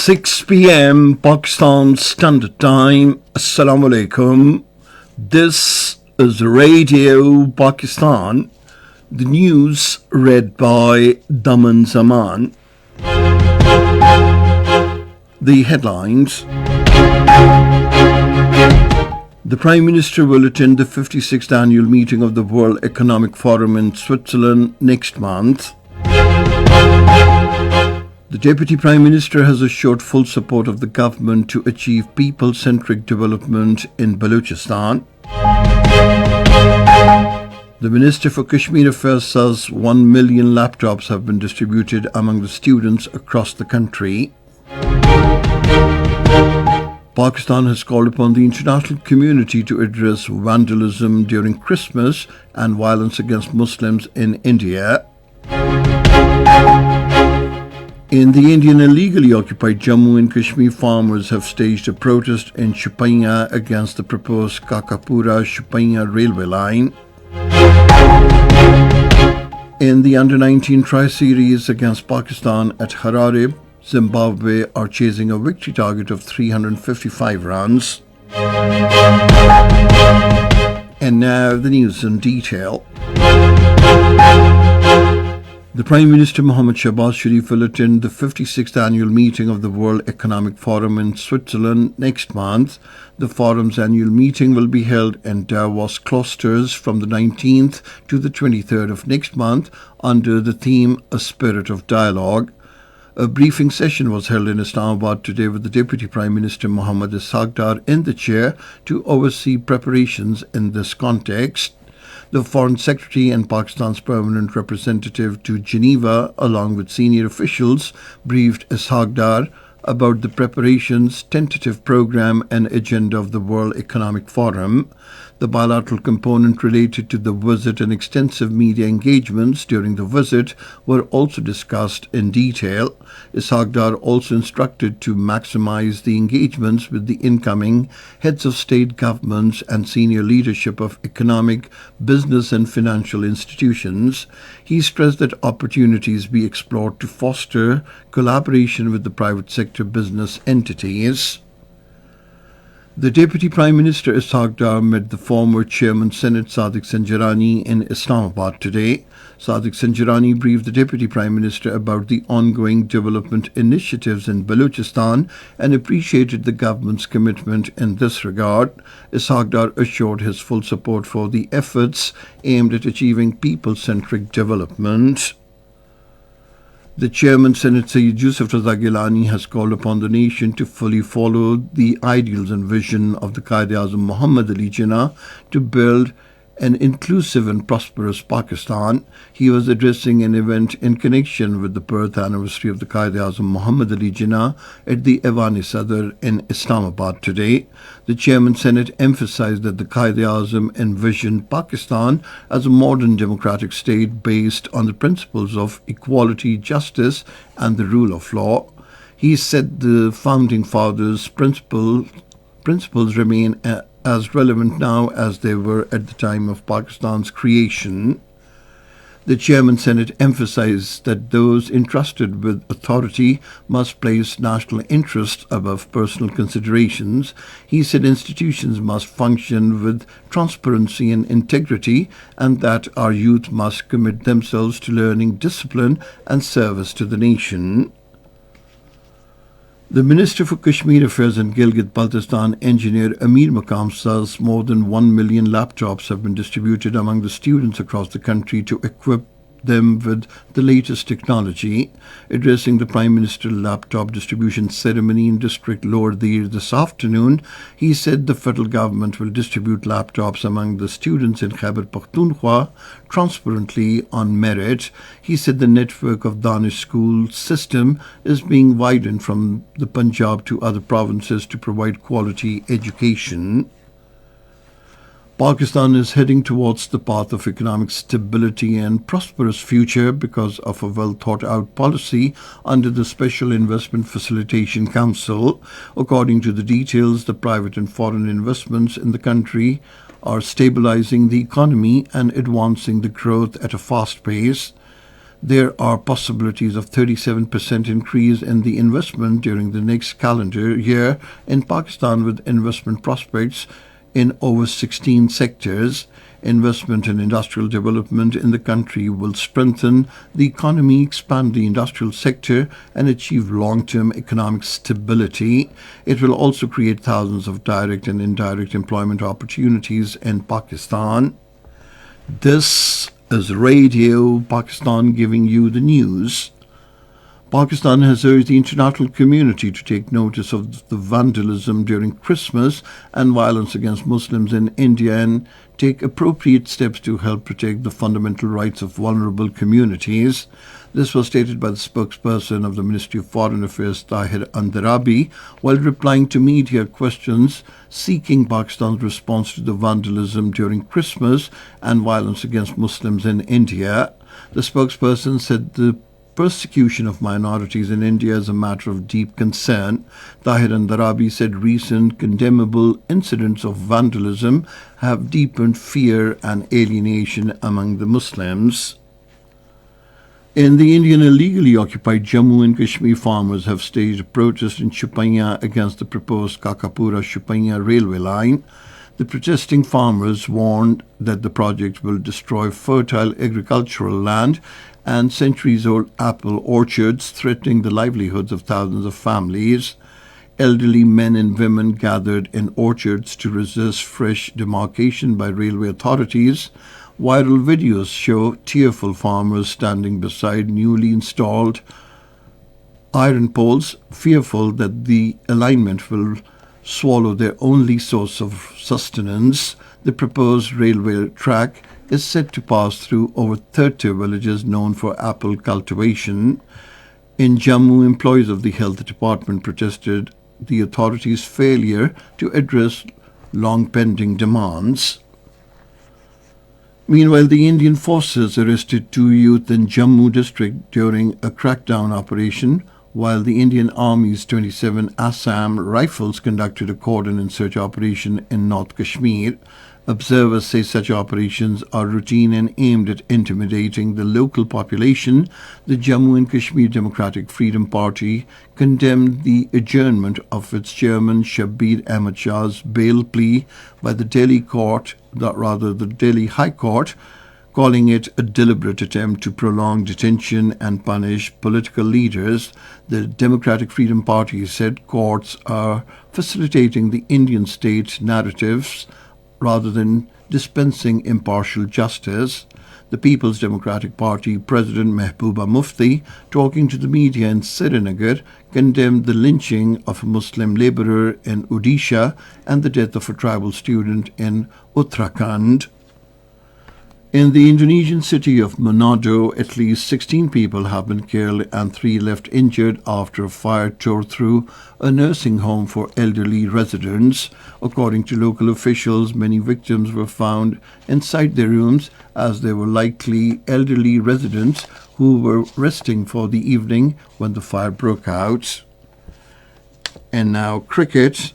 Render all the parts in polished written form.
6 p.m. Pakistan Standard Time. Assalamu alaikum. This is Radio Pakistan. The news read by Daman Zaman. The headlines. The Prime Minister will attend the 56th annual meeting of the World Economic Forum in Switzerland next month. The Deputy Prime Minister has assured full support of the government to achieve people-centric development in Balochistan. The Minister for Kashmir Affairs says 1 million laptops have been distributed among the students across the country. Pakistan has called upon the international community to address vandalism during Christmas and violence against Muslims in India. In the Indian illegally occupied Jammu and Kashmir, farmers have staged a protest in Shupaiya against the proposed Kakapura-Shupaiya railway line. In the Under-19 Tri-Series against Pakistan at Harare, Zimbabwe are chasing a victory target of 355 runs. And now the news in detail. The Prime Minister Mohammad Shahbaz Sharif will attend the 56th annual meeting of the World Economic Forum in Switzerland next month. The forum's annual meeting will be held in Davos clusters from the 19th to the 23rd of next month under the theme A Spirit of Dialogue. A briefing session was held in Islamabad today with the Deputy Prime Minister Mohammad Ishaq Dar in the chair to oversee preparations in this context. The Foreign Secretary and Pakistan's permanent representative to Geneva, along with senior officials, briefed Ishaq Dar about the preparations, tentative program and agenda of the World Economic Forum. The bilateral component related to the visit and extensive media engagements during the visit were also discussed in detail. Ishaq Dar also instructed to maximize the engagements with the incoming heads of state governments and senior leadership of economic, business and financial institutions. He stressed that opportunities be explored to foster collaboration with the private sector business entities. The Deputy Prime Minister Ishaq Dar met the former Chairman Senate Sadiq Sanjarani in Islamabad today. Sadiq Sanjarani briefed the Deputy Prime Minister about the ongoing development initiatives in Balochistan and appreciated the government's commitment in this regard. Ishaq Dar assured his full support for the efforts aimed at achieving people-centric development. The Chairman, Senate Sayyid Yusuf Raza Gilani, has called upon the nation to fully follow the ideals and vision of the Quaid-e-Azam Muhammad Ali Jinnah to build an inclusive and prosperous Pakistan. He was addressing an event in connection with the birth anniversary of the Quaid-e-Azam Muhammad Ali Jinnah at the Evan-e-Sadr in Islamabad today. The Chairman Senate emphasized that the Quaid-e-Azam envisioned Pakistan as a modern democratic state based on the principles of equality, justice and the rule of law. He said the Founding Fathers' principles remain as relevant now as they were at the time of Pakistan's creation. The Chairman Senate emphasized that those entrusted with authority must place national interests above personal considerations. He said institutions must function with transparency and integrity and that our youth must commit themselves to learning, discipline and service to the nation. The Minister for Kashmir Affairs and Gilgit-Baltistan, Engineer Amir Maqam, says more than 1 million laptops have been distributed among the students across the country to equip them with the latest technology. Addressing the Prime Minister laptop distribution ceremony in District Lower Dir this afternoon, he said the federal government will distribute laptops among the students in Khyber Pakhtunkhwa transparently on merit. He said the network of Danish school system is being widened from the Punjab to other provinces to provide quality education. Pakistan is heading towards the path of economic stability and prosperous future because of a well-thought-out policy under the Special Investment Facilitation Council. According to the details, the private and foreign investments in the country are stabilizing the economy and advancing the growth at a fast pace. There are possibilities of 37% increase in the investment during the next calendar year in Pakistan, with investment prospects in over 16 sectors. Investment in industrial development in the country will strengthen the economy, expand the industrial sector, and achieve long-term economic stability. It will also create thousands of direct and indirect employment opportunities in Pakistan. This is Radio Pakistan giving you the news. Pakistan has urged the international community to take notice of the vandalism during Christmas and violence against Muslims in India and take appropriate steps to help protect the fundamental rights of vulnerable communities. This was stated by the spokesperson of the Ministry of Foreign Affairs, Tahir Andarabi, while replying to media questions seeking Pakistan's response to the vandalism during Christmas and violence against Muslims in India. The spokesperson said the persecution of minorities in India is a matter of deep concern. Tahir Andarabi said recent condemnable incidents of vandalism have deepened fear and alienation among the Muslims. In the Indian illegally occupied Jammu and Kashmir, farmers have staged a protest in Shupaiya against the proposed Kakapura-Shupaiya railway line. The protesting farmers warned that the project will destroy fertile agricultural land and centuries-old apple orchards, threatening the livelihoods of thousands of families. Elderly men and women gathered in orchards to resist fresh demarcation by railway authorities. Viral videos show tearful farmers standing beside newly installed iron poles, fearful that the alignment will swallow their only source of sustenance. The proposed railway track is set to pass through over 30 villages known for apple cultivation. In Jammu, employees of the health department protested the authorities' failure to address long-pending demands. Meanwhile, the Indian forces arrested 2 youth in Jammu district during a crackdown operation, while the Indian Army's 27 Assam Rifles conducted a cordon and search operation in North Kashmir. Observers say such operations are routine and aimed at intimidating the local population. The Jammu and Kashmir Democratic Freedom Party condemned the adjournment of its chairman Shabbir Ahmad Shah's bail plea by the Delhi High Court, calling it a deliberate attempt to prolong detention and punish political leaders. The Democratic Freedom Party said courts are facilitating the Indian state narratives rather than dispensing impartial justice. The People's Democratic Party President Mehbooba Mufti, talking to the media in Srinagar, condemned the lynching of a Muslim labourer in Odisha and the death of a tribal student in Uttarakhand. In the Indonesian city of Manado, at least 16 people have been killed and 3 left injured after a fire tore through a nursing home for elderly residents. According to local officials, many victims were found inside their rooms, as they were likely elderly residents who were resting for the evening when the fire broke out. And now cricket.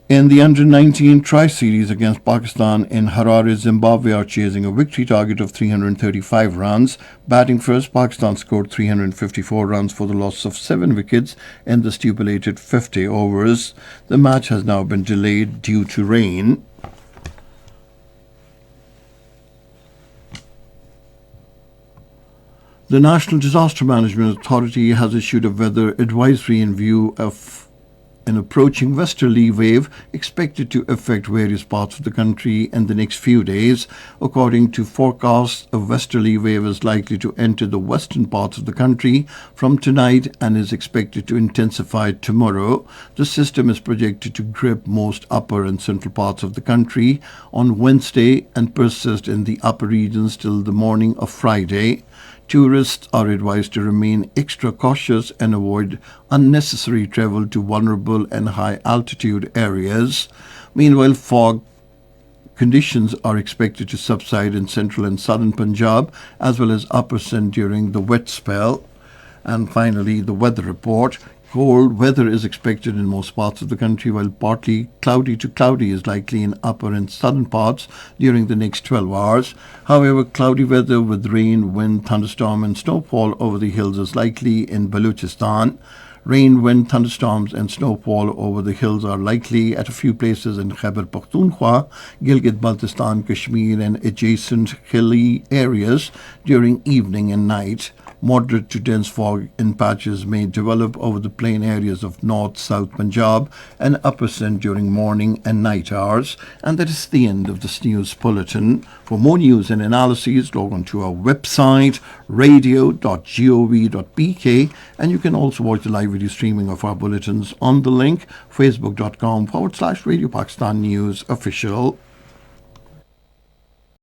In the Under-19 Tri-Series against Pakistan in Harare, Zimbabwe are chasing a victory target of 335 runs. Batting first, Pakistan scored 354 runs for the loss of 7 wickets in the stipulated 50 overs. The match has now been delayed due to rain. The National Disaster Management Authority has issued a weather advisory in view of an approaching westerly wave expected to affect various parts of the country in the next few days. According to forecasts, a westerly wave is likely to enter the western parts of the country from tonight and is expected to intensify tomorrow. The system is projected to grip most upper and central parts of the country on Wednesday and persist in the upper regions till the morning of Friday. Tourists are advised to remain extra cautious and avoid unnecessary travel to vulnerable and high-altitude areas. Meanwhile, fog conditions are expected to subside in central and southern Punjab as well as upper Sindh during the wet spell. And finally, the weather report. Cold weather is expected in most parts of the country, while partly cloudy to cloudy is likely in upper and southern parts during the next 12 hours. However, cloudy weather with rain, wind, thunderstorm and snowfall over the hills is likely in Balochistan. Rain, wind, thunderstorms and snowfall over the hills are likely at a few places in Khyber Pakhtunkhwa, Gilgit-Baltistan, Kashmir and adjacent hilly areas during evening and night. Moderate to dense fog in patches may develop over the plain areas of North South Punjab and Upper Sindh during morning and night hours. And that is the end of this news bulletin. For more news and analyses, log on to our website radio.gov.pk, and you can also watch the live video streaming of our bulletins on the link facebook.com/Radio Pakistan News Official.